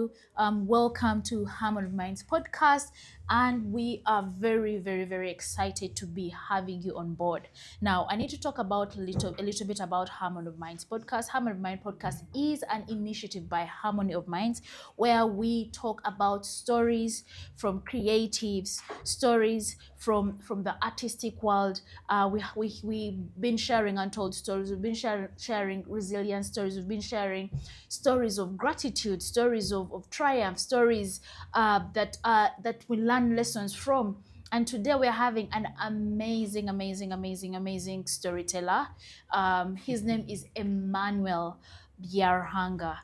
you. Welcome to Harmony of Minds podcast. And we are very, very, very excited to be having you on board. Now, I need to talk about a little bit about Harmony of Minds podcast. Harmony of Minds podcast is an initiative by Harmony of Minds where we talk about stories from creatives, stories from the artistic world. We've been sharing untold stories. We've been sharing resilient stories. We've been sharing stories of gratitude, stories of triumph, stories that we learn lessons from. And today we're having an amazing storyteller. His name is Emmanuel Biarhanga.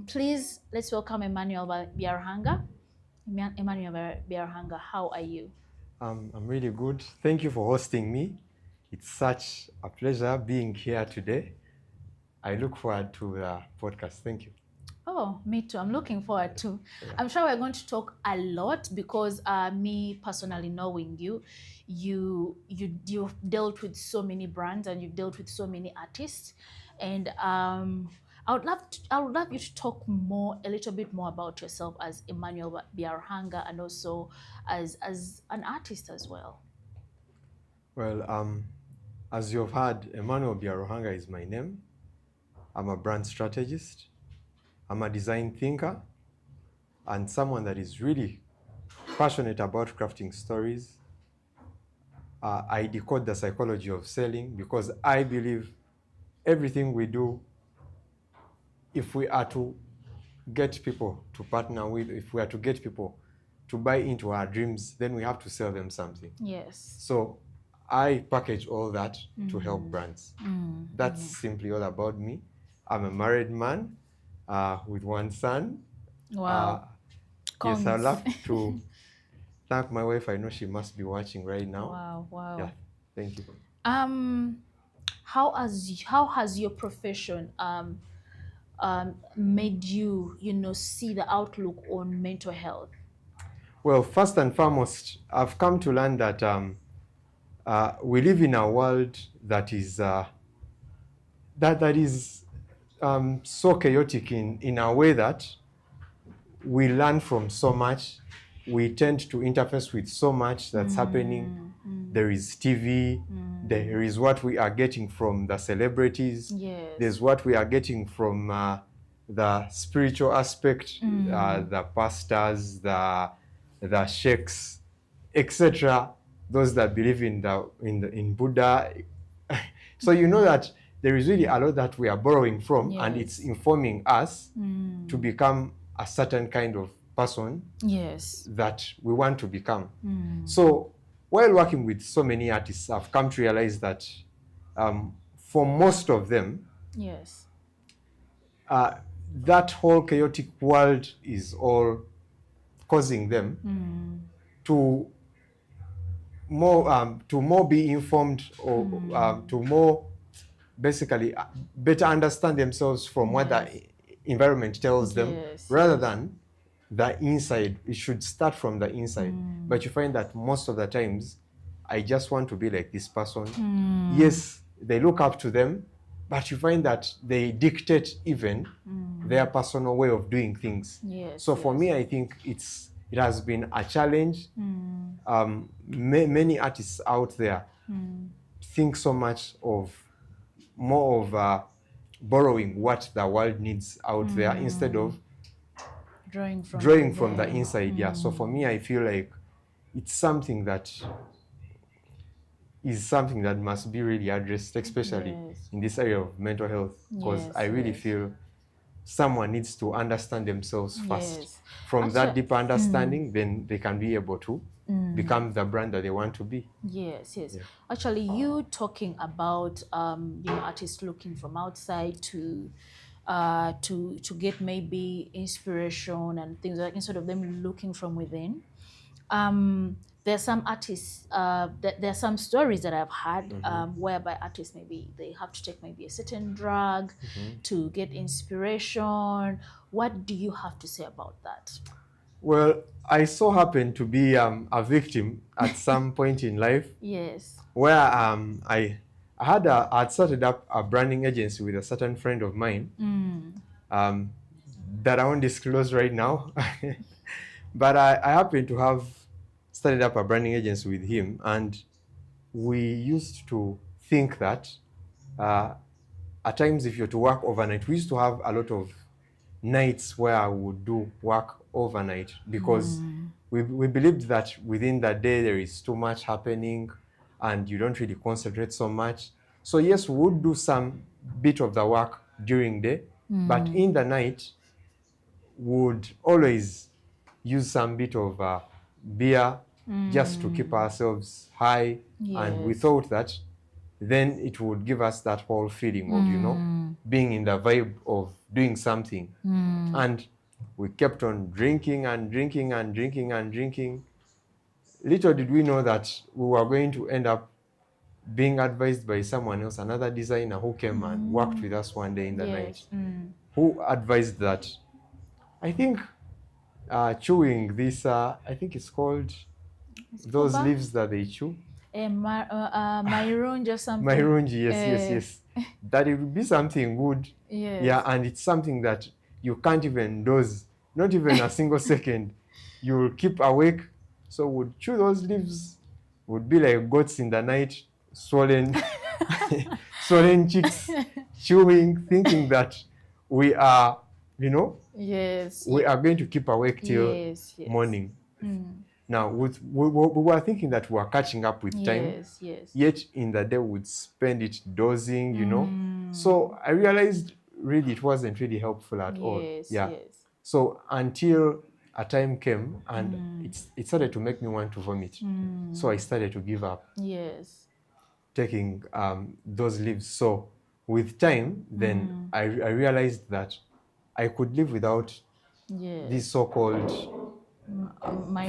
Please, let's welcome Emmanuel Biarhanga. Emmanuel Biarhanga, how are you? I'm really good. Thank you for hosting me. It's such a pleasure being here today. I look forward to the podcast. Thank you. Oh, me too. I'm looking forward to. I'm sure we're going to talk a lot because me personally knowing you've dealt with so many brands and you've dealt with so many artists, and I would love you to talk a little bit more about yourself as Emmanuel Biarhanga and also as an artist as well. Well, as you've heard, Emmanuel Biarhanga is my name. I'm a brand strategist. I'm a design thinker and someone that is really passionate about crafting stories. I decode the psychology of selling because I believe everything we do, if we are to get people to partner with, if we are to get people to buy into our dreams, then we have to sell them something. Yes. So I package all that to help brands. That's simply all about me. I'm a married man with one son. Wow. Yes, I'd love to thank my wife. I know she must be watching right now. Wow. Yeah, thank you. How has your profession made you see the outlook on mental health? Well, first and foremost, I've come to learn that we live in a world that is so chaotic in a way that we learn from so much. We tend to interface with so much that's happening. There is TV, there is what we are getting from the celebrities, Yes. there's what we are getting from the spiritual aspect, the pastors, the sheikhs, etc. Those that believe in Buddha. So you know that there is really a lot that we are borrowing from, and it's informing us to become a certain kind of person that we want to become. So while working with so many artists, I've come to realize that for most of them, that whole chaotic world is all causing them to more be informed, or to more basically better understand themselves from what the environment tells them, rather than the inside. It should start from the inside. But you find that most of the times, I just want to be like this person. Yes, they look up to them, but you find that they dictate even their personal way of doing things. So for me, I think it has been a challenge. Many artists out there think so much of more of borrowing what the world needs out there instead of drawing from the inside. Yeah. So for me, I feel like it's something that must be really addressed, especially in this area of mental health, because I really feel someone needs to understand themselves first. From that deeper understanding, then they can be able to become the brand that they want to be. Yes. Actually, you talking about artists looking from outside to get maybe inspiration and things like, instead of them looking from within. There are some artists, there are some stories that I've had whereby artists, maybe they have to take maybe a certain drug to get inspiration. What do you have to say about that? Well, I so happen to be a victim at some point in life. Yes. Where I had started up a branding agency with a certain friend of mine. that I won't disclose right now. But I happen to have started up a branding agency with him, and we used to think that at times if you're to work overnight, we used to have a lot of nights where I would do work overnight because we believed that within the day there is too much happening and you don't really concentrate so much. So yes, we would do some bit of the work during day, but in the night would always use some bit of beer just to keep ourselves high. And we Yes. thought that then it would give us that whole feeling of, you know, being in the vibe of doing something. And we kept on drinking and drinking and drinking and drinking. Little did we know that we were going to end up being advised by someone else, another designer who came and worked with us one day in the night, Yes. who advised that I think chewing this, I think it's called those Kuba? leaves that they chew. Mairunji or something. Mairunji, yes. That it would be something good. Yes. Yeah, and it's something that you can't even dose, not even a single second. You will keep awake. So would chew those leaves, would be like goats in the night, swollen, swollen cheeks, chewing, thinking that we are, you know, Yes. we are going to keep awake till Yes. morning. Now, we were thinking that we were catching up with time, Yes. yet in the day we'd spend it dozing, you know. So I realized really it wasn't really helpful at all. Yeah. Yes. So until a time came and it started to make me want to vomit. So I started to give up Yes. taking those leaves. So with time, then I realized that I could live without Yes. these so-called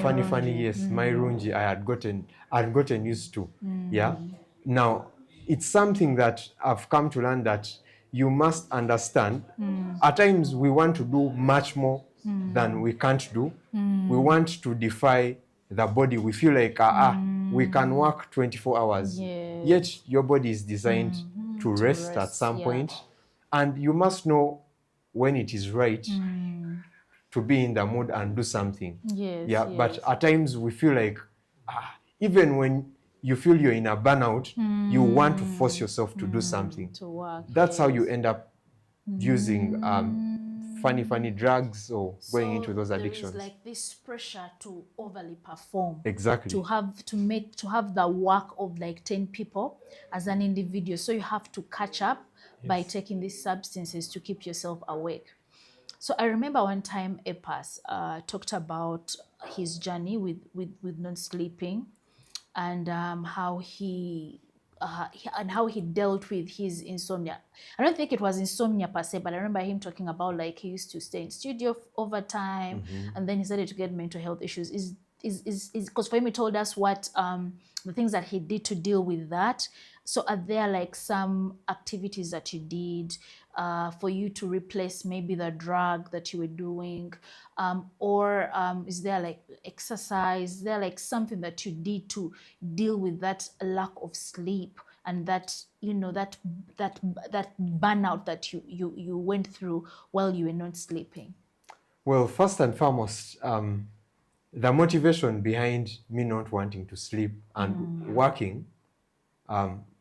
funny, yes, Mairunji I had gotten used to. Yeah. Now, it's something that I've come to learn that you must understand. At times we want to do much more than we can't do. We want to defy the body. We feel like we can work 24 hours. Yes. Yet your body is designed to rest at some point. And you must know when it is right to be in the mood and do something. Yes. Yeah, but at times we feel like even when you feel you're in a burnout, you want to force yourself to do something. To work. That's how you end up using funny drugs or going into those addictions. There is like this pressure to overly perform. Exactly. To have the work of like 10 people as an individual. So you have to catch up by taking these substances to keep yourself awake. So I remember one time Epas talked about his journey with not sleeping, and how he dealt with his insomnia. I don't think it was insomnia per se, but I remember him talking about like he used to stay in studio overtime, and then he started to get mental health issues. Is because for him he told us what the things that he did to deal with that. So are there like some activities that you did for you to replace maybe the drug that you were doing, or is there like exercise? Is there like something that you did to deal with that lack of sleep and that, you know, that burnout that you went through while you were not sleeping? Well, first and foremost, the motivation behind me not wanting to sleep and working,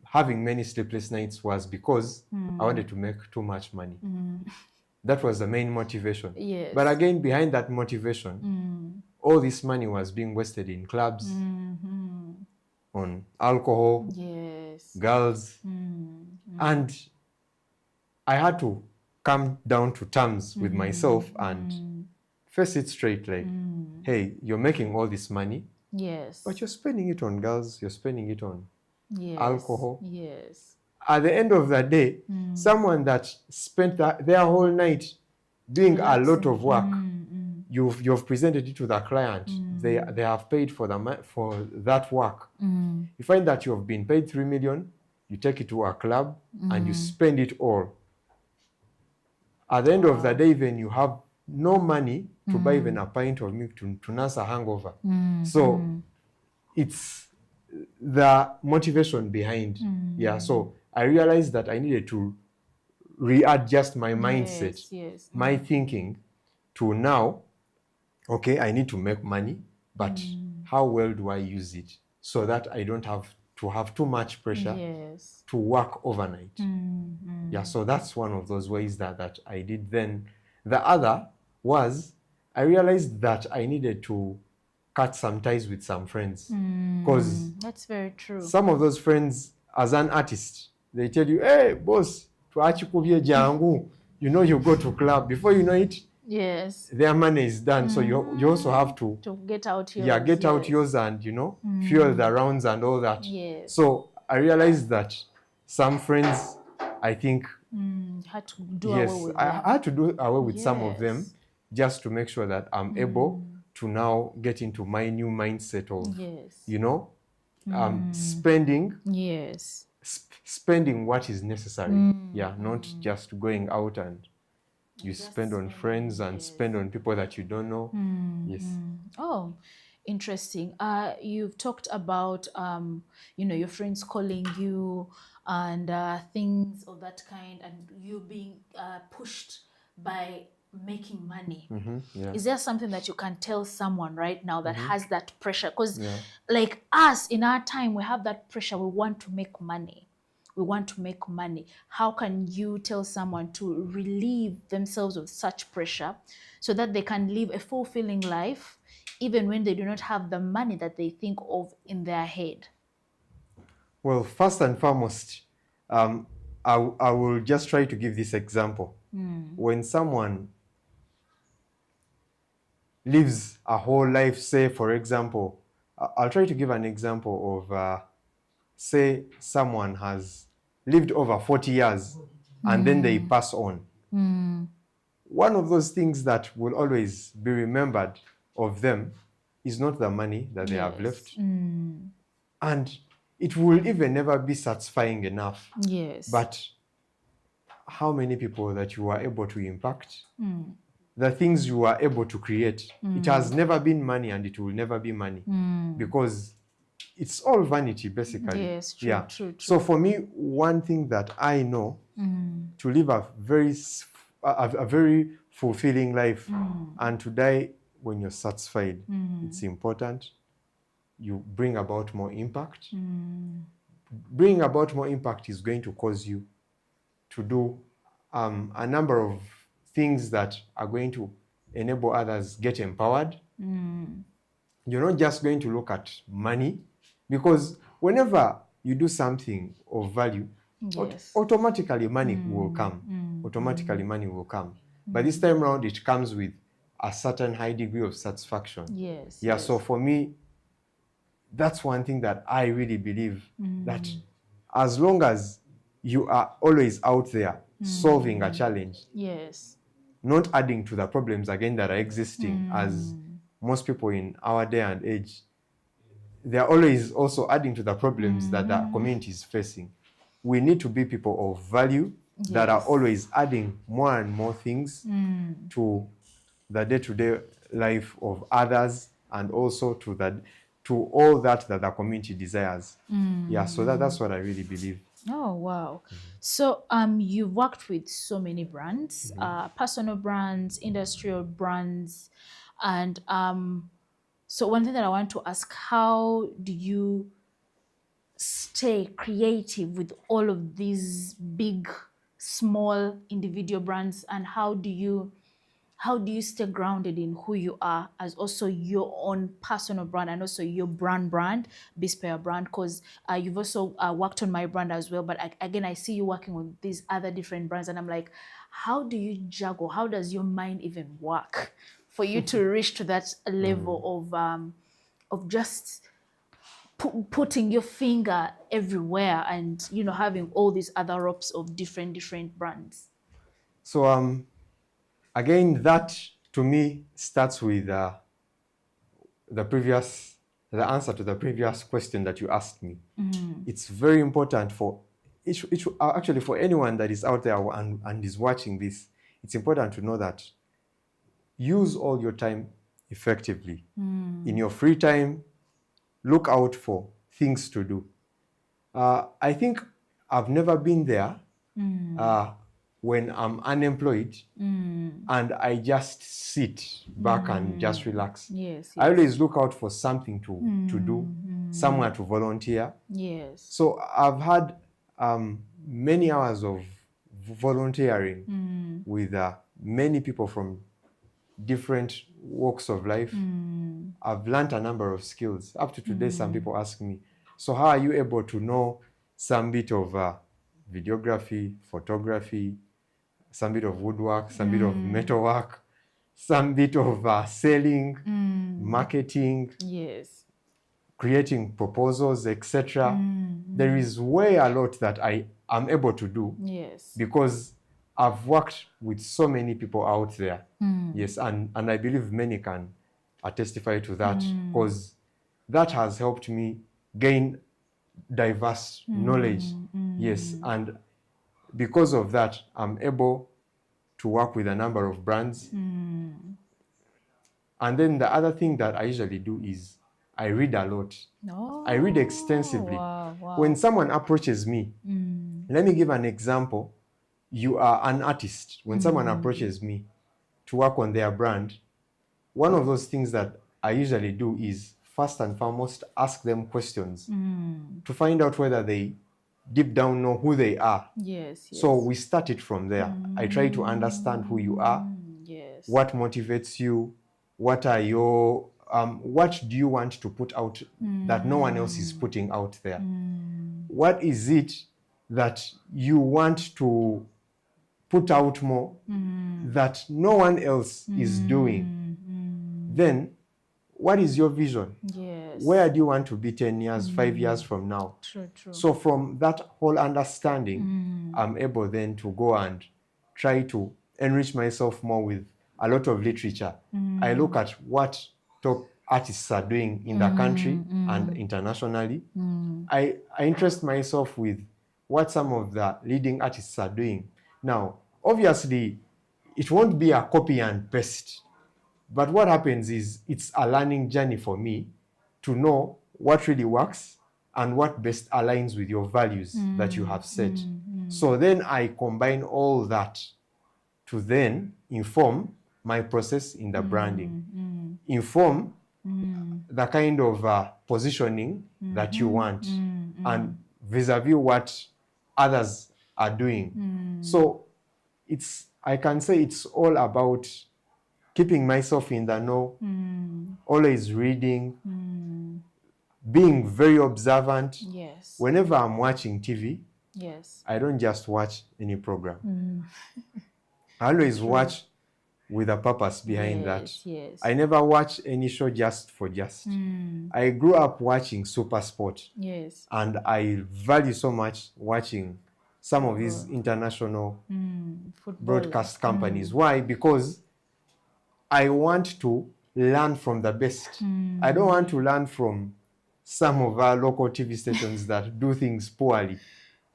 having many sleepless nights, was because I wanted to make too much money. That was the main motivation. Yes. But again, behind that motivation, all this money was being wasted in clubs, on alcohol, Yes. girls. And I had to come down to terms with myself and face it straight, like, hey, you're making all this money, Yes. but you're spending it on girls, you're spending it on Yes. alcohol. Yes. At the end of the day, someone that spent their whole night doing a lot of work, you've presented it to the client. They have paid for that work. You find that you have been paid 3 million, you take it to a club and you spend it all. At the end of the day, even you have no money to buy even a pint of milk to nurse a hangover. So it's the motivation behind. Yeah, so I realized that I needed to readjust my mindset, Yes. my thinking, to now, okay, I need to make money, but how well do I use it so that I don't have to have too much pressure Yes. to work overnight? Yeah, so that's one of those ways that I did then. The other was I realized that I needed to cut some ties with some friends, because That's very true. some of those friends, as an artist, they tell you, hey, boss, tuachikubye jangu. You know, you go to club, before you know it, Yes. their money is done. So you also have to get out yours. yeah, get out yes. yours and, you know, fuel the rounds and all that. Yes. So I realized that some friends, I think, Had to do yes, away with I them. had to do away with some of them Yes. just to make sure that I'm able to now get into my new mindset of, Yes. you know, spending Yes. spending what is necessary. Yeah, not just going out and you Just spend on friends and yes. spend on people that you don't know. Yes. Oh, interesting. You've talked about, you know, your friends calling you and things of that kind, and you being pushed by making money. Yeah. Is there something that you can tell someone right now that has that pressure? Because, Yeah. like us in our time, we have that pressure. We want to make money. We want to make money. How can you tell someone to relieve themselves of such pressure so that they can live a fulfilling life even when they do not have the money that they think of in their head? Well, first and foremost, I will just try to give this example. When someone lives a whole life, say, for example, I'll try to give an example of, say, someone has lived over 40 years and then they pass on. One of those things that will always be remembered of them is not the money that they have left. And it will even never be satisfying enough. Yes. But how many people that you are able to impact, the things you are able to create, it has never been money and it will never be money, because it's all vanity, basically. Yes, true, yeah. true. So for me, one thing that I know to live a very fulfilling life and to die when you're satisfied, it's important. You bring about more impact. Bringing about more impact is going to cause you to do a number of things that are going to enable others get empowered. You're not just going to look at money, because whenever you do something of value, Yes. automatically money will come. Automatically money will come. But this time around, it comes with a certain high degree of satisfaction. Yes. Yeah, yes. so for me, that's one thing that I really believe, that as long as you are always out there solving a challenge, Yes. not adding to the problems again that are existing, as most people in our day and age, they are always also adding to the problems that the community is facing. We need to be people of value that are always adding more and more things to the day-to-day life of others, and also to all that the community desires. Yeah, so that's what I really believe. Oh, wow. So you've worked with so many brands, personal brands, industrial brands, and so one thing that I want to ask, how do you stay creative with all of these big, small individual brands, and how do you stay grounded in who you are as also your own personal brand and also your brand, Bispaya brand? Because you've also worked on my brand as well. But again, I see you working with these other different brands, and I'm like, how do you juggle? How does your mind even work for you to reach to that level of just putting your finger everywhere and, you know, having all these other ropes of different brands? So again, that to me starts with the answer to the previous question that you asked me. It's very important for actually for anyone that is out there and is watching this. It's important to know that use all your time effectively. In your free time, look out for things to do. I think I've never been there when I'm unemployed and I just sit back and just relax. Yes, I yes. always look out for something to do, somewhere to volunteer. Yes. So I've had many hours of volunteering with many people from different walks of life. I've learned a number of skills. Up to today, some people ask me, so how are you able to know some bit of videography, photography, some bit of woodwork, some bit of metalwork, some bit of selling, marketing, Yes. creating proposals, etc. There is way a lot that I am able to do Yes. because I've worked with so many people out there. Yes, and I believe many can testify to that because that has helped me gain diverse knowledge. Yes, and because of that, I'm able to work with a number of brands. And then the other thing that I usually do is I read a lot. Oh, I read extensively. wow, wow. When someone approaches me, let me give an example. You are an artist. When someone approaches me to work on their brand, one of those things that I usually do is first and foremost ask them questions to find out whether they deep down know who they are. Yes, yes. So we start it from there. I try to understand who you are, yes. what motivates you, what are your what do you want to put out that no one else is putting out there? What is it that you want to put out more that no one else is doing? Then what is your vision? Yes. Where do you want to be 10 years, 5 years from now? True, true. So from that whole understanding, I'm able then to go and try to enrich myself more with a lot of literature. I look at what top artists are doing in the country and internationally. I interest myself with what some of the leading artists are doing. Now, obviously, it won't be a copy and paste. But what happens is it's a learning journey for me to know what really works and what best aligns with your values that you have set. So then I combine all that to then inform my process in the branding, inform the kind of positioning that you want, and vis-a-vis what others are doing. So I can say it's all about keeping myself in the know, always reading, being very observant. Yes. Whenever I'm watching TV, Yes. I don't just watch any program. I always watch with a purpose behind that. Yes. I never watch any show just for just. I grew up watching Super Sport. Yes. And I value so much watching some of these international broadcast companies. Why? Because I want to learn from the best. I don't want to learn from some of our local TV stations that do things poorly.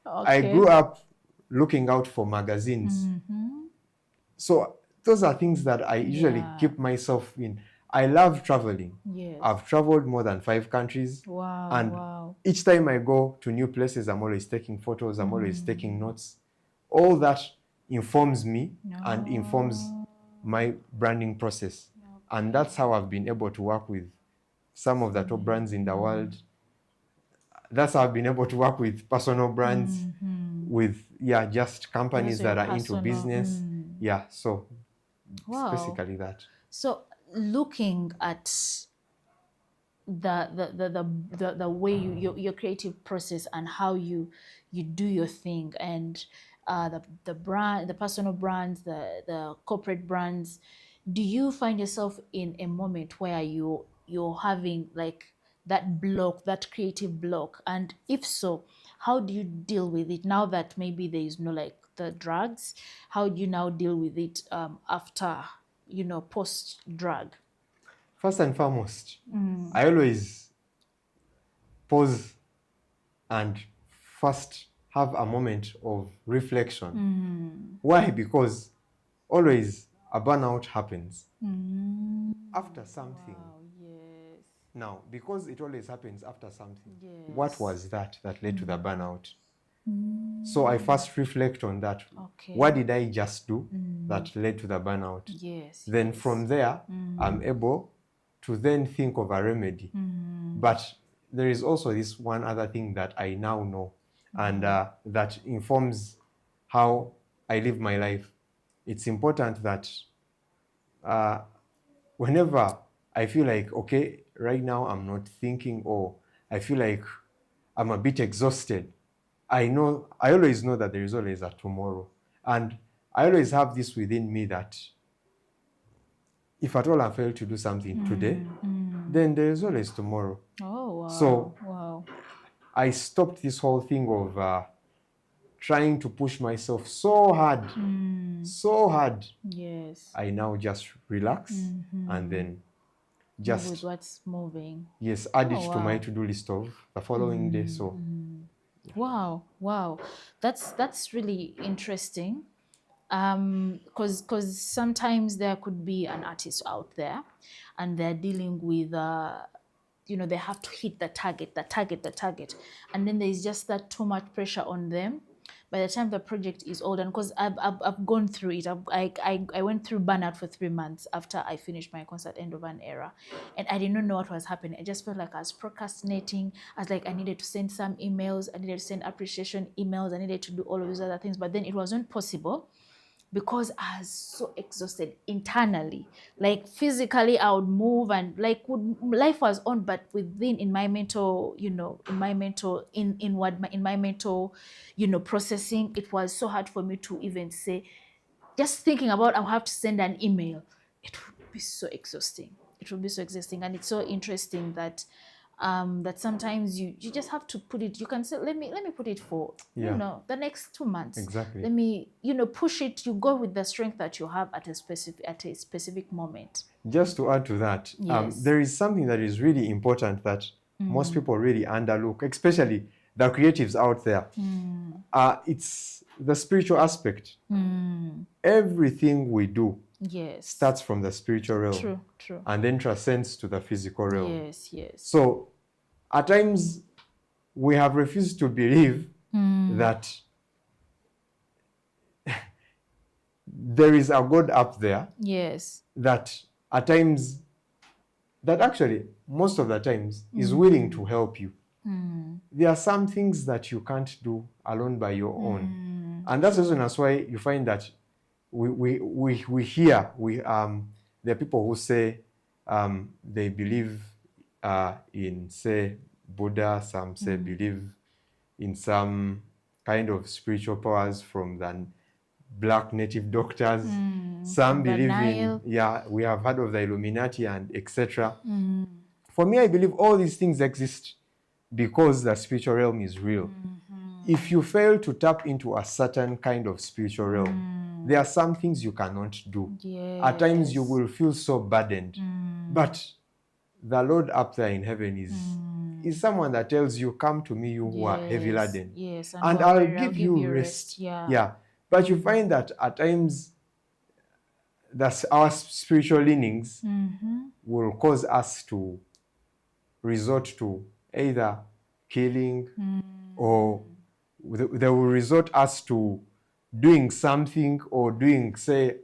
Okay. I grew up looking out for magazines. So those are things that I usually keep myself in. I love traveling. Yes. I've traveled more than 5 countries. Wow. And wow. each time I go to new places, I'm always taking photos, I'm always taking notes. All that informs me and informs my branding process. And that's how I've been able to work with some of the top brands in the world. That's how I've been able to work with personal brands, with, just companies that are into business. Yeah, so Wow. it's basically that. So looking at the way your creative process and how you do your thing, and the brand, the personal brands, the corporate brands, do you find yourself in a moment where you're having like that block, that creative block? And if so, how do you deal with it now that maybe there is no like the drugs? How do you now deal with it after, post drug? First and foremost, I always pause and first have a moment of reflection. Why? Because always a burnout happens after something. Wow, yes. Now, because it always happens after something, Yes. what was that led to the burnout? So I first reflect on that. Okay. What did I just do that led to the burnout? Yes. Then from there, I'm able to then think of a remedy. But there is also this one other thing that I now know, and that informs how I live my life. It's important that whenever I feel like, okay, right now I'm not thinking, or I feel like I'm a bit exhausted, I always know that there is always a tomorrow. And I always have this within me that if at all I fail to do something today, then there is always tomorrow. Oh, wow. So wow. I stopped this whole thing of trying to push myself so hard, so hard. Yes. I now just relax and then Move just, with what's moving. yes, add it Oh, to my wow. to-do list of the following day. So Wow, wow, that's really interesting. Because sometimes there could be an artist out there, and they're dealing with they have to hit the target, and then there's just that too much pressure on them. By the time the project is all done, because I've gone through it. I went through burnout for 3 months after I finished my concert End of an Era, and I did not know what was happening. I just felt like I was procrastinating. I was like, I needed to send some emails, I needed to send appreciation emails, I needed to do all of these other things, but then it wasn't possible because I was so exhausted internally. Like physically, I would move and life was on, but in my mental, processing, it was so hard for me to even say, just thinking about I'll have to send an email. It would be so exhausting. And it's so interesting that that sometimes you just have to put it. You can say, let me put it for the next 2 months. Exactly. Let me push it. You go with the strength that you have at a specific moment. just to add to that, Yes. there is something that is really important that most people really underlook, especially the creatives out there. It's the spiritual aspect. Everything we do Yes. starts from the spiritual realm. True. And then transcends to the physical realm. Yes. So at times we have refused to believe that there is a God up there. Yes. That at times, that actually most of the times is willing to help you. There are some things that you can't do alone by your own. And that's the reason that's why you find that we hear there are people who say they believe in, say, Buddha, some say believe in some kind of spiritual powers from the black native doctors. Some believe in, we have heard of the Illuminati and etc. For me, I believe all these things exist because the spiritual realm is real. If you fail to tap into a certain kind of spiritual realm, there are some things you cannot do. Yes. At times you will feel so burdened. But the Lord up there in heaven is someone that tells you, come to me, you who are heavy laden. Yes. And I'll give you rest. Yeah. But you find that at times our spiritual leanings will cause us to resort to either killing or they will resort us to doing something or doing, say,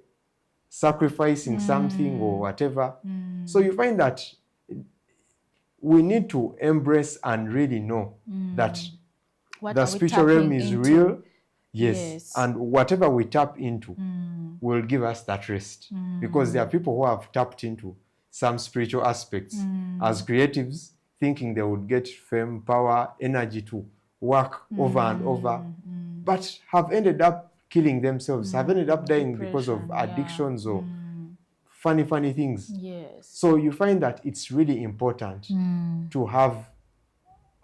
sacrificing something or whatever. So you find that we need to embrace and really know that the spiritual realm is real. Yes. And whatever we tap into will give us that rest. Because there are people who have tapped into some spiritual aspects as creatives, thinking they would get fame, power, energy to work over and over, but have ended up killing themselves, have ended up dying because of addictions or funny things. Yes. So you find that it's really important to have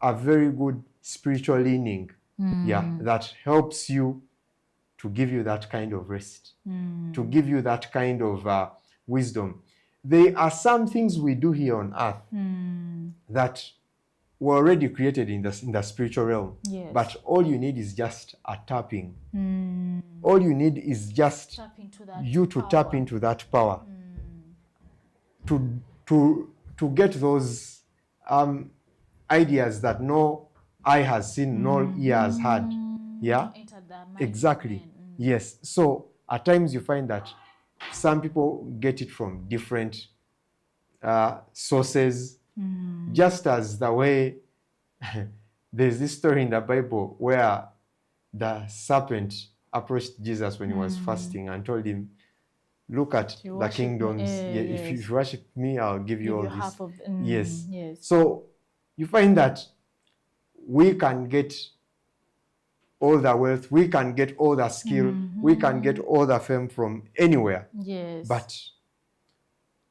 a very good spiritual leaning, that helps you to give you that kind of rest, to give you that kind of wisdom. There are some things we do here on earth that were already created in the spiritual realm. Yes. But all you need is just a tapping. All you need is just Tap into tap into that power. To get those ideas that no eye has seen, no ear has heard. Yeah, Enter the mind of exactly. men. Yes. So at times you find that some people get it from different sources, just as the way there's this story in the Bible where the serpent approached Jesus when he was fasting and told him, look at You the worship me, kingdoms. Yeah, if yes. you worship me, I'll give Give you all you this. half of Yes. yes. So you find that we can get all the wealth, we can get all the skill, we can get all the fame from anywhere. Yes. But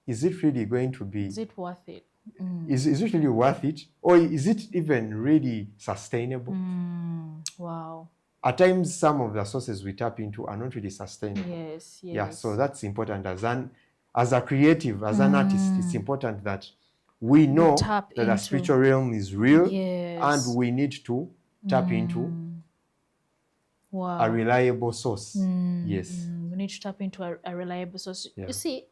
is it really going to be, is it worth it? is it really worth it? Or is it even really sustainable? Wow. At times, some of the sources we tap into are not really sustainable. Yes, yes. Yeah, so that's important. As a creative, as an artist, it's important that we know tap that the into- spiritual realm is real, Yes. and we need to tap into Wow. a reliable source. Yes. We need to tap into a reliable source. Yeah. You see,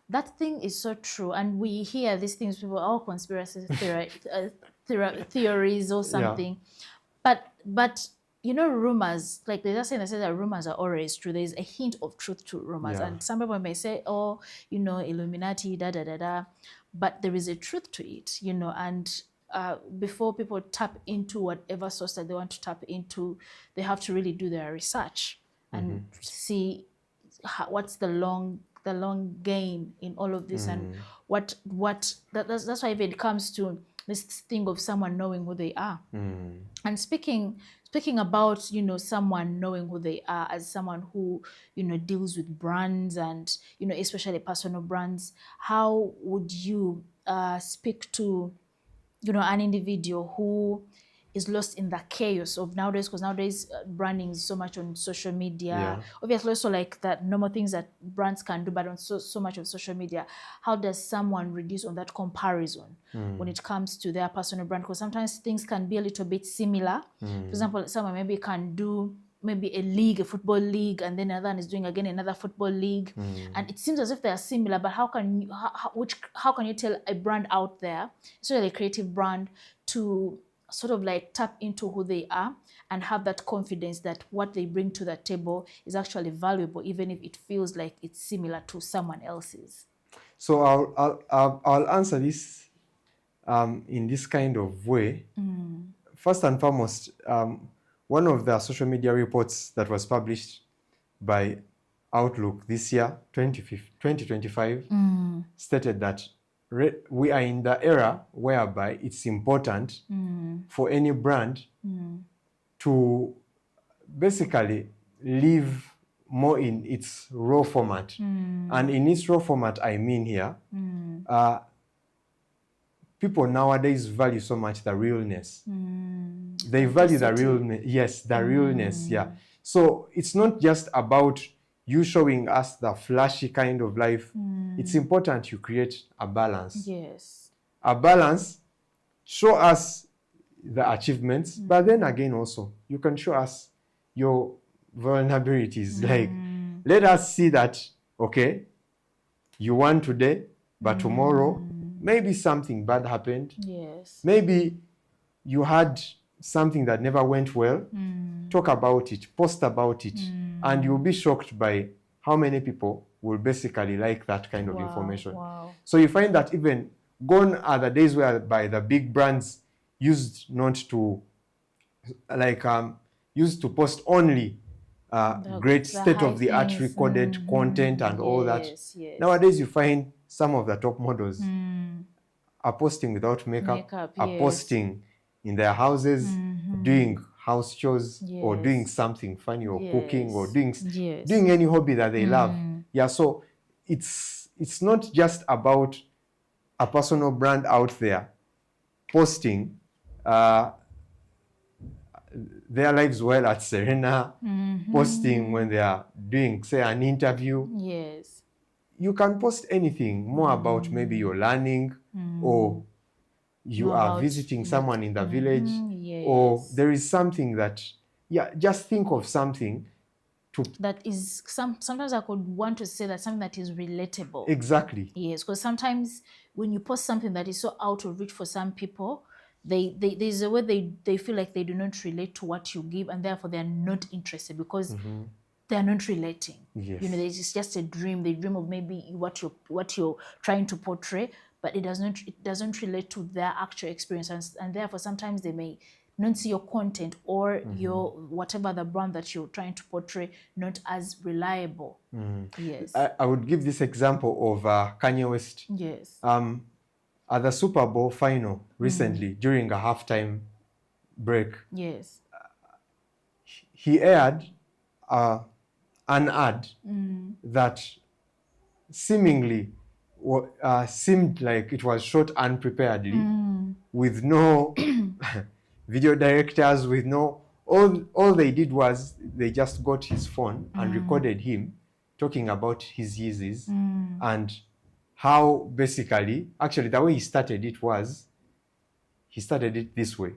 that thing is so true, and we hear these things. People, all conspiracy theories or something, but you know, rumors, like they just say that rumors are always true. There's a hint of truth to rumors, Yeah. and some people may say, oh, you know, Illuminati, da da da da, but there is a truth to it, you know, and. Before people tap into whatever source that they want to tap into, they have to really do their research and see what's the long gain in all of this, and that's why even it comes to this thing of someone knowing who they are. And speaking about, you know, someone knowing who they are, as someone who, you know, deals with brands and, you know, especially personal brands, how would you speak to, you know, an individual who is lost in the chaos of nowadays, because nowadays branding is so much on social media. Yeah. Obviously, also like that normal things that brands can do, but on so much of social media. How does someone reduce on that comparison when it comes to their personal brand? Because sometimes things can be a little bit similar. For example, someone maybe can do maybe a football league, and then another one is doing again another football league, and it seems as if they are similar. But how can you tell a brand out there, especially a creative brand, to sort of like tap into who they are and have that confidence that what they bring to the table is actually valuable, even if it feels like it's similar to someone else's? So I'll answer this in this kind of way. First and foremost, one of the social media reports that was published by Outlook this year, 2025, stated that we are in the era whereby it's important for any brand to basically live more in its raw format. And in its raw format, I mean here, people nowadays value so much the realness. They value the realness. Yes, the realness. Yeah. So it's not just about you showing us the flashy kind of life. It's important you create a balance. Yes. A balance, show us the achievements, but then again also, you can show us your vulnerabilities. Like, let us see that, okay, you won today, but tomorrow, maybe something bad happened. Yes. Maybe you had something that never went well. Talk about it, post about it, and you'll be shocked by how many people will basically like that kind of information. Wow. So you find that even gone are the days whereby the big brands used not to used to post only great state-of-the-art things. recorded content and all that. Yes. Nowadays you find some of the top models are posting without makeup, are yes. posting in their houses, doing house chores, or Yes. doing something funny, or cooking, or Yes. doing any hobby that they love. Yeah, so it's not just about a personal brand out there posting their lives well at Serena, posting when they are doing, say, an interview. Yes. You can post anything more about maybe you're learning, or you More are about visiting someone in the village, yes. or there is something that, just think of something that is sometimes I could want to say that something that is relatable. Exactly. Yes, because sometimes when you post something that is so out of reach for some people, there's a way they feel like they do not relate to what you give, and therefore they are not interested because they are not relating. Yes. You know, it's just a dream. They dream of maybe what you're trying to portray, but it doesn't relate to their actual experience, and therefore sometimes they may not see your content or your whatever the brand that you're trying to portray not as reliable. Yes. I would give this example of Kanye West. Yes. At the Super Bowl final recently, during a halftime break, Yes. he aired an ad that seemingly seemed like it was shot unpreparedly, with no video directors, with no... All they did was they just got his phone and recorded him talking about his Yeezys and how basically, actually the way he started it was, he started it this way.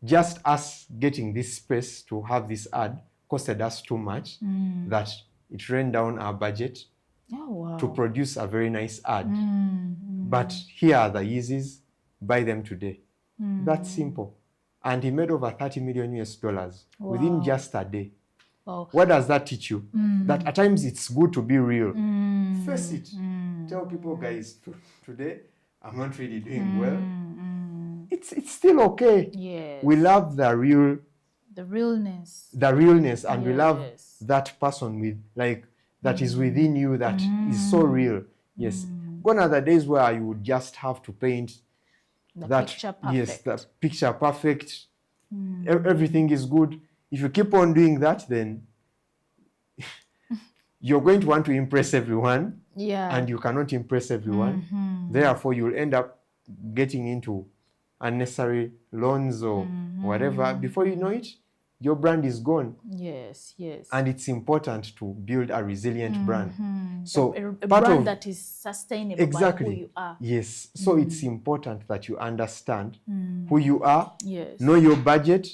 Just us getting this space to have this ad costed us too much that it ran down our budget to produce a very nice ad. But here are the Yeezys, buy them today. That's simple. And he made over $30 million within just a day. Wow. What does that teach you? That at times it's good to be real. Face it. Tell people, guys, today I'm not really doing well. It's still okay. Yes. We love the realness, and we love that person with that is within you, that is so real. Yes. Gone are the days where you would just have to paint that picture perfect. Yes, the picture perfect. Everything is good. If you keep on doing that, then you're going to want to impress everyone, and you cannot impress everyone. Therefore, you'll end up getting into unnecessary loans or whatever. Before you know it, your brand is gone. Yes, yes. And it's important to build a resilient brand. So a brand that is sustainable by who you are. Yes. So it's important that you understand who you are, yes, know your budget,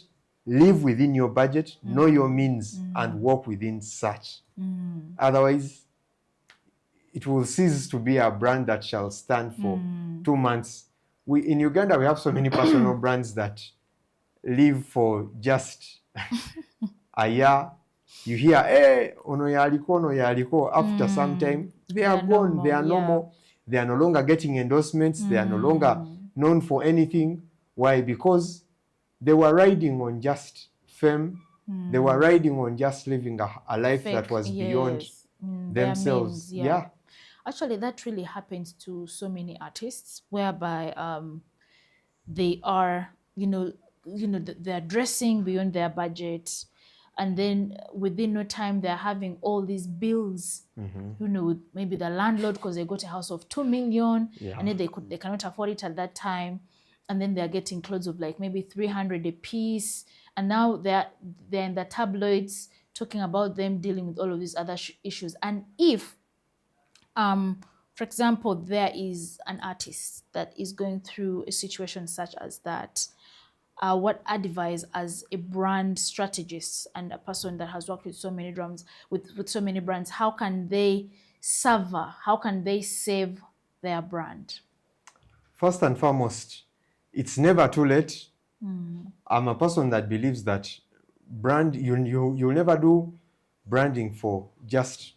live within your budget, know your means, and work within such. Otherwise, it will cease to be a brand that shall stand for 2 months. In Uganda, we have so many personal brands that live for just a year. You hear, hey, ono yaliko. After some time, they are gone. Normal, they are normal. They are no longer getting endorsements. They are no longer known for anything. Why? Because they were riding on just fame. They were riding on just living a life that was beyond themselves. Means, Actually, that really happens to so many artists, whereby they are, they're dressing beyond their budget, and then within no time they're having all these bills. Maybe the landlord, because they got a house of 2 million, and then they cannot afford it at that time, and then they're getting clothes of like maybe 300 a piece, and now they're in the tabloids talking about them dealing with all of these other issues. And if for example, there is an artist that is going through a situation such as that, what advice as a brand strategist and a person that has worked with so many with so many brands, how can they save their brand? First and foremost, it's never too late. I'm a person that believes that you'll never do branding for just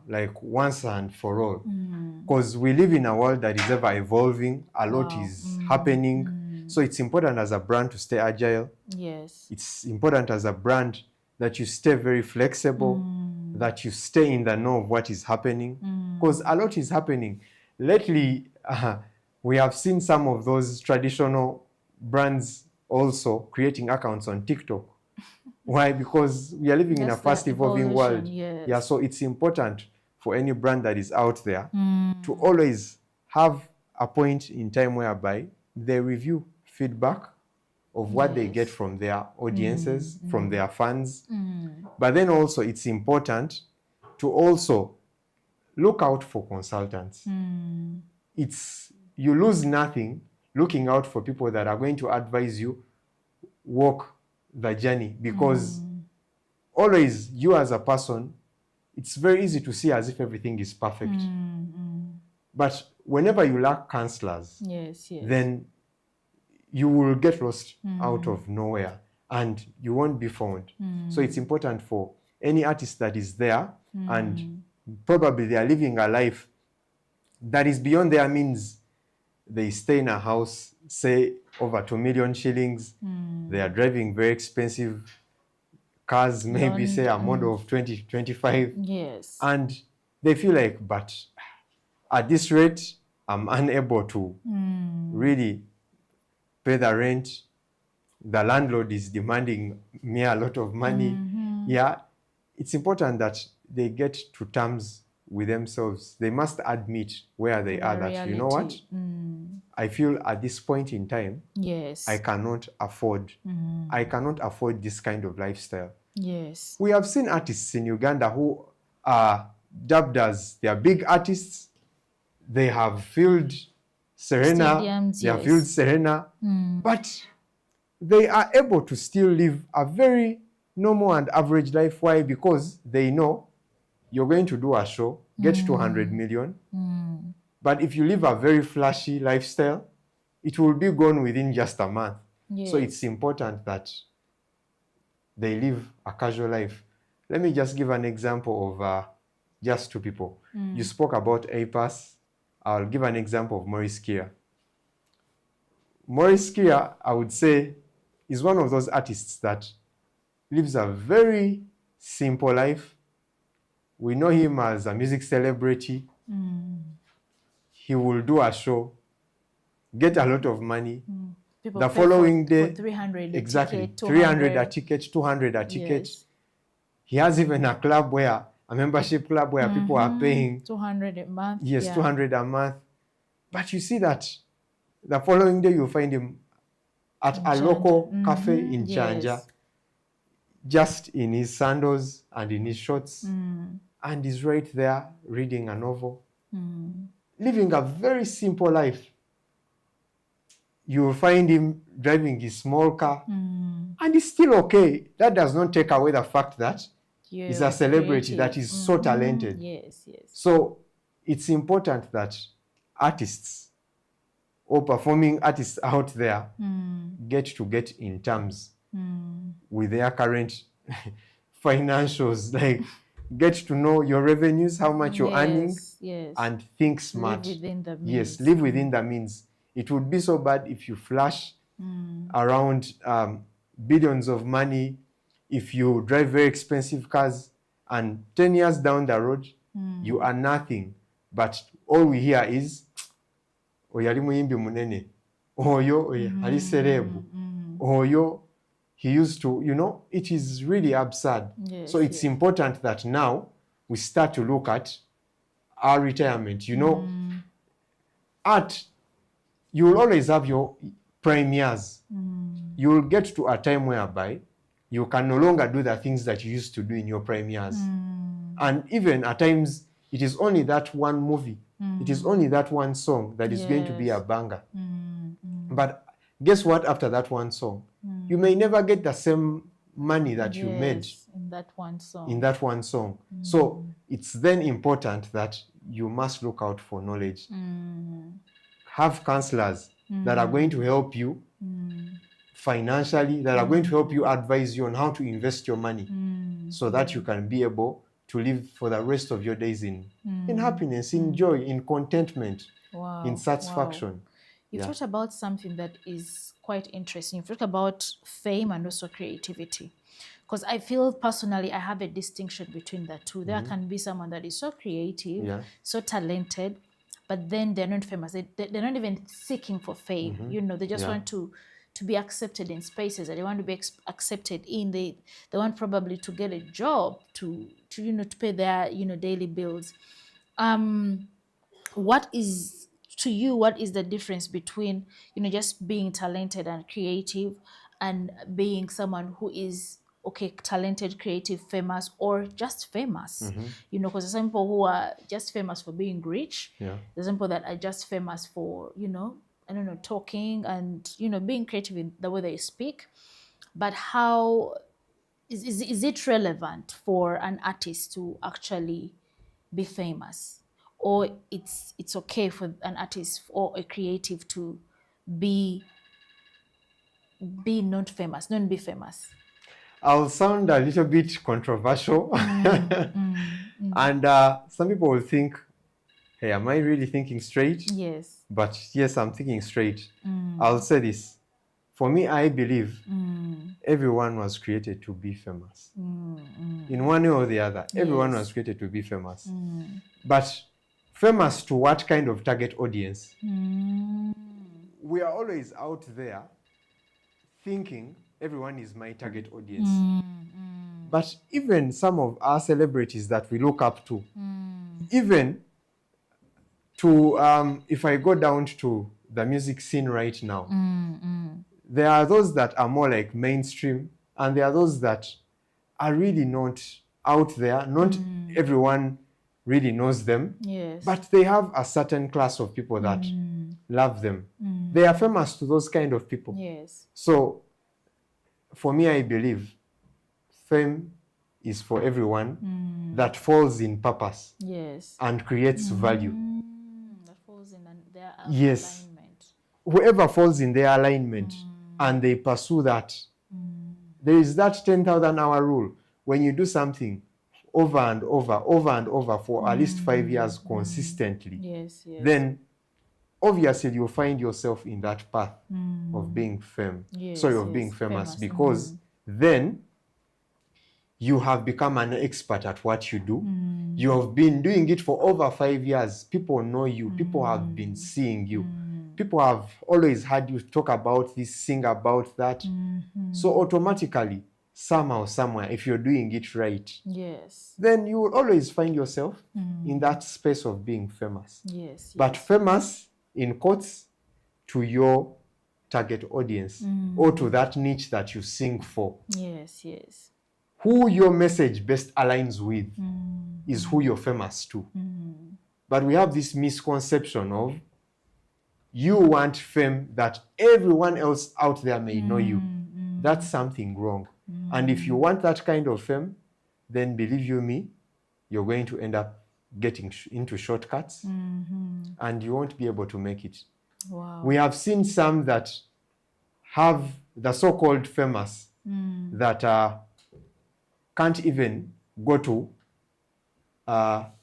like once and for all, because we live in a world that is ever evolving. A lot is happening, so it's important as a brand to stay agile. Yes, it's important as a brand that you stay very flexible, that you stay in the know of what is happening, because a lot is happening lately. We have seen some of those traditional brands also creating accounts on TikTok. Why? Because we are living in a fast evolving world. Yes. Yeah, so it's important for any brand that is out there to always have a point in time whereby they review feedback of what they get from their audiences, from their fans. But then also it's important to also look out for consultants. You lose nothing looking out for people that are going to advise you walk the journey, because always you as a person, it's very easy to see as if everything is perfect. But whenever you lack counselors, then you will get lost out of nowhere and you won't be found. So it's important for any artist that is there and probably they are living a life that is beyond their means. They stay in a house, say over 2 million shillings. They are driving very expensive cars, maybe say a model of 2025. Yes. And they feel like, but at this rate, I'm unable to really pay the rent. The landlord is demanding me a lot of money. Yeah, it's important that they get to terms with themselves. They must admit where they are, that, you know what, I feel at this point in time, Yes. I cannot afford this kind of lifestyle. Yes. We have seen artists in Uganda who are dubbed as, they are big artists. They have filled Serena, Stadiums, they have yes. filled Serena, but they are able to still live a very normal and average life. Why? Because they know you're going to do a show, get 200 million, but if you live a very flashy lifestyle, it will be gone within just a month. So it's important that they live a casual life. Let me just give an example of just two people. You spoke about APAS. I'll give an example of Maurice Kia. Maurice Kia, I would say, is one of those artists that lives a very simple life. We know him as a music celebrity. He will do a show, get a lot of money. People The pay following for day, 300 a exactly, ticket, 300 a ticket, 200 a ticket. Yes. He has even a club where, a membership club where people are paying 200 a month. yes, Yeah. 200 a month. But you see that the following day you'll find him at a local cafe in Chanja, Yes. just in his sandals and in his shorts, and he's right there reading a novel, living a very simple life. You will find him driving his small car, and he's still okay. That does not take away the fact that he's a celebrity, that is so talented. Yes, yes. So it's important that artists or performing artists out there get in terms with their current financials, like get to know your revenues, how much you're earning, Yes. and think smart. Live within the means. Yes, live within the means. It would be so bad if you flash around billions of money, if you drive very expensive cars, and 10 years down the road, you are nothing. But all we hear is, oyo ali muyimbi munene, oyo ali serebu, oyo, he used to, you know, it is really absurd. Yes, So it's important that now we start to look at our retirement. You know, art, you will always have your prime years. You will get to a time whereby you can no longer do the things that you used to do in your prime years. And even at times, it is only that one movie, it is only that one song that is going to be a banger. But guess what? After that one song, you may never get the same money that you made in that one song. So it's then important that you must look out for knowledge. Have counselors that are going to help you financially, that are going to help you, advise you on how to invest your money, so that you can be able to live for the rest of your days in happiness, in joy, in contentment, in satisfaction. You've talked about something that is quite interesting. You've talked about fame and also creativity. Because I feel personally, I have a distinction between the two. There can be someone that is so creative, so talented, but then they're not famous. They're not even seeking for fame. You know, they just want to be accepted in spaces that they want to be accepted in. They want probably to get a job to pay their daily bills. What is the difference between just being talented and creative and being someone who is talented, creative, famous, or just famous? Because there's some people who are just famous for being rich. There's some people that are just famous for talking and being creative in the way they speak. But how is it relevant for an artist to actually be famous, or it's okay for an artist or a creative to be be not famous, don't be famous? I'll sound a little bit controversial. And some people will think, hey, am I really thinking straight? Yes. But yes, I'm thinking straight. I'll say this. For me, I believe everyone was created to be famous. In one way or the other, everyone Yes. was created to be famous. But famous to what kind of target audience? We are always out there thinking everyone is my target audience. But even some of our celebrities that we look up to, even to, if I go down to the music scene right now, there are those that are more like mainstream, and there are those that are really not out there. Not everyone really knows them, Yes. but they have a certain class of people that love them. They are famous to those kind of people. Yes. So for me, I believe fame is for everyone that falls in purpose Yes. and creates value. That falls in their Yes. alignment. Whoever falls in their alignment and they pursue that, there is that 10,000 hour rule. When you do something over and over for at least 5 years consistently, Yes. Yes. then obviously you'll find yourself in that path of being Yes, being yes, famous, famous. because then you have become an expert at what you do. You have been doing it for over 5 years. People know you. People have been seeing you. People have always heard you talk about this, sing about that. So automatically, somehow, somewhere, if you're doing it right, Yes. then you will always find yourself in that space of being famous. Yes. But famous, in quotes, to your target audience or to that niche that you sing for. Yes. Yes. Who your message best aligns with is who you're famous to. But we have this misconception of you want fame that everyone else out there may know you. That's something wrong. And if you want that kind of fame, then believe you me, you're going to end up getting into shortcuts and you won't be able to make it. Wow. We have seen some that have the so-called famous that can't even go to,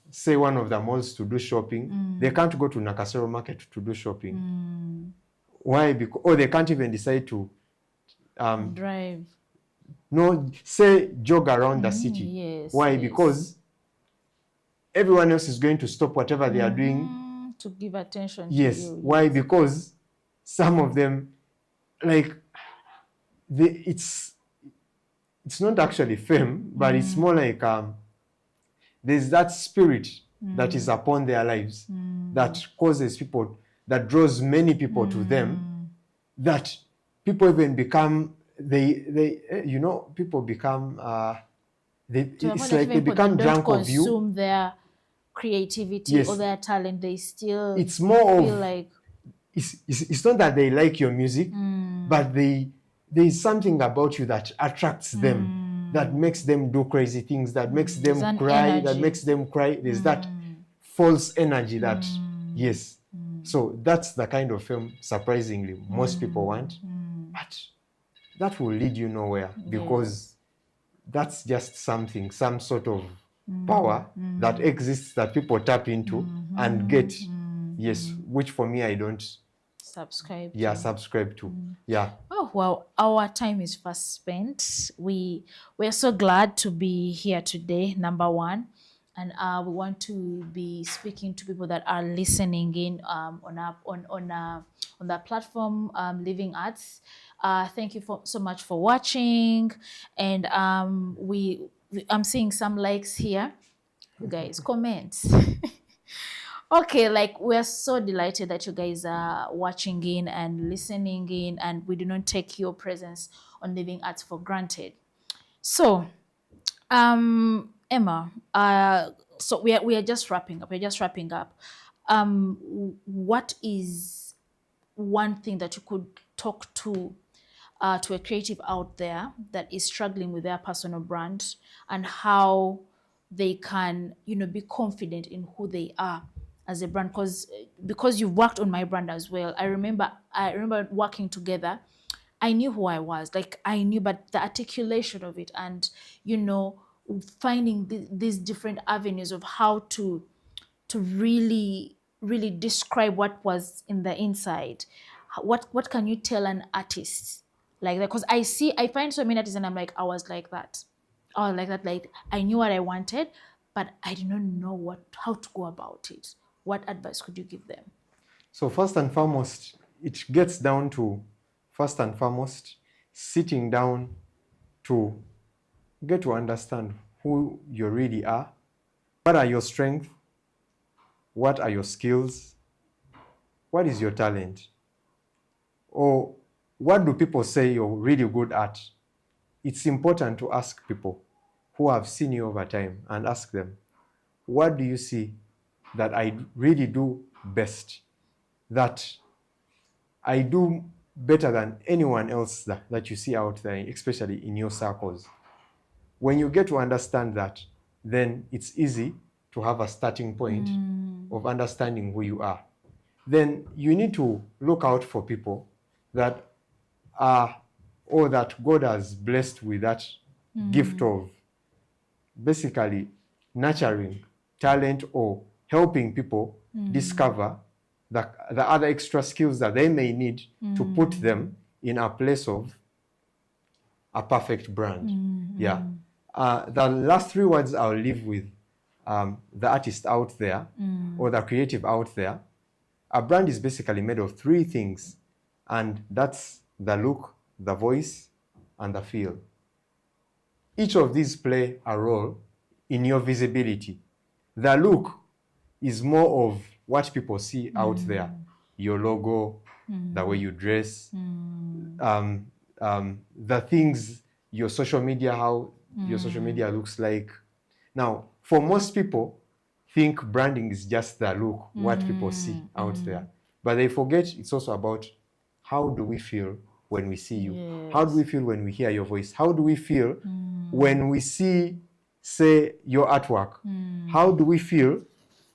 say, one of the malls to do shopping. They can't go to Nakasero Market to do shopping. Why? Because, or they can't even decide to Drive. jog around the city. Yes. Why? Yes. Because everyone else is going to stop whatever they are doing. To give attention Yes. to you. Why? Because some of them, like, it's not actually fame, but it's more like there's that spirit that is upon their lives that causes people, that draws many people to them, that people even become, people become, it's like they become drunk of you. Consume their creativity Yes. or their talent. They still It's more feel of, like it's not that they like your music, but there's something about you that attracts them, that makes them do crazy things, that makes them There's an cry, that energy. makes them cry. There's that false energy that, yes. So that's the kind of film, surprisingly, most people want. But that will lead you nowhere, because that's just something, some sort of power that exists that people tap into and get. Yes, which for me, I don't subscribe. subscribe to. Yeah. Oh well, our time is fast spent. We're so glad to be here today, number one, and we want to be speaking to people that are listening in on the platform, Living Arts. Thank you so much for watching, and I'm seeing some likes here. You guys comment. Okay, like, we're so delighted that you guys are watching in and listening in, and we do not take your presence on Living Arts for granted. So, Emma, so we are just wrapping up. We're just wrapping up. What is one thing that you could talk to a creative out there that is struggling with their personal brand, and how they can, be confident in who they are as a brand? Because you've worked on my brand as well. I remember working together, I knew who I was. Like I knew, but the articulation of it, and you know, finding these different avenues of how to really describe what was in the inside. What can you tell an artist like that? Because I find so many artists, and I'm like, I was like that. I was like that. Like I knew what I wanted, but I did not know how to go about it. What advice could you give them? So first and foremost, it gets down to first and foremost sitting down to get to understand who you really are. What are your strengths? What are your skills? What is your talent? Or what do people say you're really good at? It's important to ask people who have seen you over time and ask them, what do you see that I really do best? That I do better than anyone else that you see out there, especially in your circles. When you get to understand that, then it's easy to have a starting point of understanding who you are. Then you need to look out for people that are, or that God has blessed with that gift of basically nurturing talent or helping people discover the other extra skills that they may need to put them in a place of a perfect brand. Yeah. The last three words I'll leave with the artist out there or the creative out there. A brand is basically made of three things, and that's the look, the voice, and the feel. Each of these play a role in your visibility. The look is more of what people see out there. Your logo, the way you dress, the things, your social media, how your social media looks like. Now, for most people, think branding is just the look, what people see out there. But they forget it's also about how do we feel when we see you? Yes. How do we feel when we hear your voice? How do we feel when we see, say, your artwork? How do we feel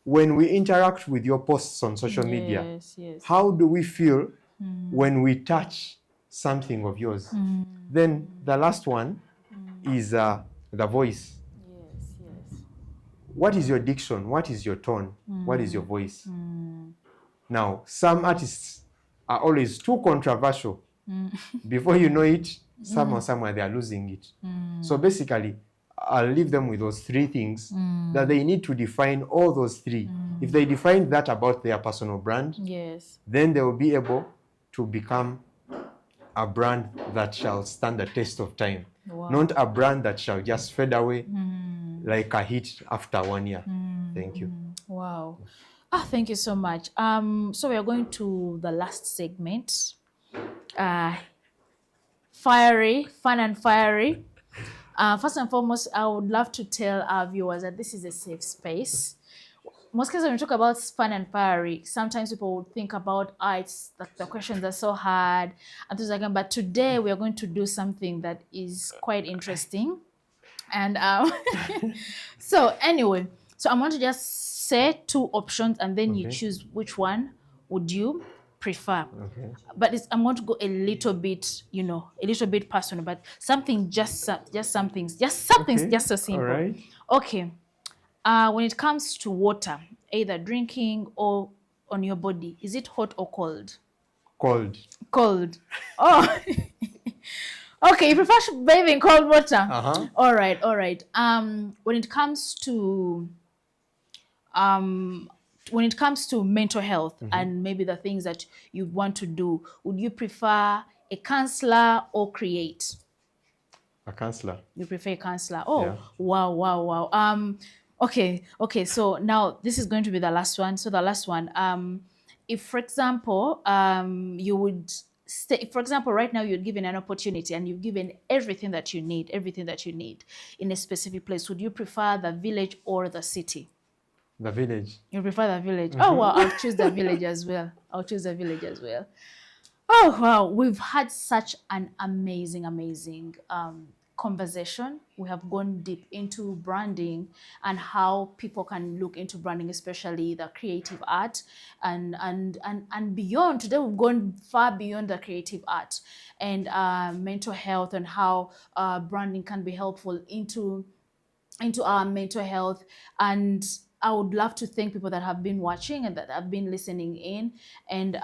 when we interact with your posts on social media? Yes. How do we feel when we touch something of yours? Then the last one is the voice. Yes. What is your diction? What is your tone? What is your voice? Now, some artists are always too controversial. Before you know it, somewhere they are losing it. So basically, I'll leave them with those three things that they need to define all those three. If they define that about their personal brand, Yes. then they will be able to become a brand that shall stand the test of time. Wow. Not a brand that shall just fade away like a hit after 1 year. Thank you. Wow. Thank you so much. So we are going to the last segment. Fun and fiery. First and foremost, I would love to tell our viewers that this is a safe space. Most cases when we talk about fun and fiery, sometimes people would think about, it's like the questions are so hard and things like that. But today we are going to do something that is quite interesting. And so anyway, so I'm going to just say two options, and then you choose which one would you prefer. Okay. But I'm going to go a little bit, a little bit personal, but something just so simple. All right. Okay. When it comes to water, either drinking or on your body, is it hot or cold? Cold. Cold. Oh. Okay, you prefer bathing in cold water. All right. When it comes to mental health and maybe the things that you want to do, would you prefer a counselor or create? A counselor. You prefer a counselor. Oh, Yeah. Wow. Okay. So now this is going to be the last one. So the last one, if, for example, you would stay, for example, right now you're given an opportunity and you've given everything that you need in a specific place, would you prefer the village or the city? The village. You prefer the village? Oh, well, I'll choose the village as well. Oh, wow. We've had such an amazing conversation. We have gone deep into branding and how people can look into branding, especially the creative art and beyond. Today we've gone far beyond the creative art and mental health and how branding can be helpful into our mental health. And I would love to thank people that have been watching and that have been listening in. And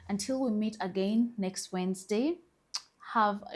until we meet again next Wednesday, have a